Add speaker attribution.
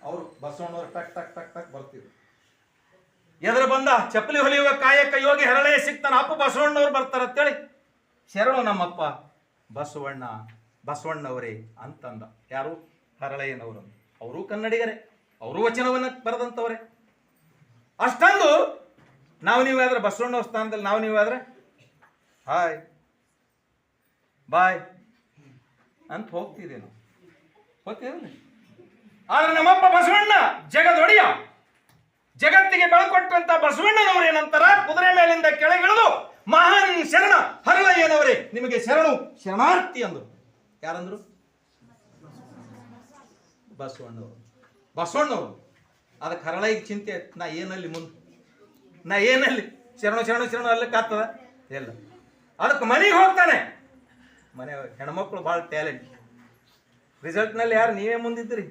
Speaker 1: ಅವರು ಬಸವಣ್ಣವ್ರು ಟಕ್ ಟಕ್ ಟಕ್ ಟಕ್ ಬರ್ತಿದ್ರು. ಎದುರು ಬಂದ ಚಪ್ಪಲಿ ಹೊಲಿಯುವ ಕಾಯಕ ಯೋಗಿ ಹರಳೆಯ ಸಿಕ್ತಾನ, ಅಪ್ಪ ಬಸವಣ್ಣವ್ರು ಬರ್ತಾರ ಅಂತೇಳಿ ಶರಣು ನಮ್ಮಪ್ಪ ಬಸವಣ್ಣವರೇ ಅಂತಂದ. ಯಾರು? ಹರಳೆಯನವರು. ಅವರು ಕನ್ನಡಿಗರೇ, ಅವರು ವಚನವನ್ನು ಬರೆದಂಥವ್ರೆ. ಅಷ್ಟೊಂದು ನಾವು ನೀವಾದ್ರೆ ಬಸವಣ್ಣವ್ರ ಸ್ಥಾನದಲ್ಲಿ ನಾವು ನೀವಾದ್ರೆ ಹಾಯ್ ಬಾಯ್ ಅಂತ ಹೋಗ್ತಿದ್ದೆ ನಾವು, ಹೋಗ್ತಿದ್ದೆ. ಆದ್ರೆ ನಮ್ಮಪ್ಪ ಬಸವಣ್ಣ ಜಗದೊಡೆಯ, ಜಗತ್ತಿಗೆ ಬೆಳಕೊಟ್ಟಂತ ಬಸವಣ್ಣನವರು ಏನಂತಾರ, ಕುದುರೆ ಮೇಲಿಂದ ಕೆಳಗಿಳಿದು ಮಹಾನ್ ಶರಣ ಹರಳಯ್ಯನವರೇ ನಿಮಗೆ ಶರಣು ಶರಣಾರ್ಥಿ ಅಂದರು. ಯಾರಂದ್ರು? ಬಸವಣ್ಣವರು. ಅದಕ್ಕೆ ಹರಳಯ್ಯ ಚಿಂತೆ ಆಯ್ತು, ನಾ ಏನಲ್ಲಿ ಮುಂದೆ, ನಾ ಏನಲ್ಲಿ ಶರಣು ಶರಣು ಶರಣು ಅಲ್ಲಕ್ಕೆ ಆಗ್ತದ ಎಲ್ಲ. ಅದಕ್ಕೆ ಮನೆಗೆ ಹೋಗ್ತಾನೆ. ಮನೆ ಹೆಣ್ಮಕ್ಳು ಭಾಳ ಟ್ಯಾಲೆಂಟ್. ರಿಸಲ್ಟ್ನಲ್ಲಿ ಯಾರು ನೀವೇ ಮುಂದಿದ್ದೀರಿ?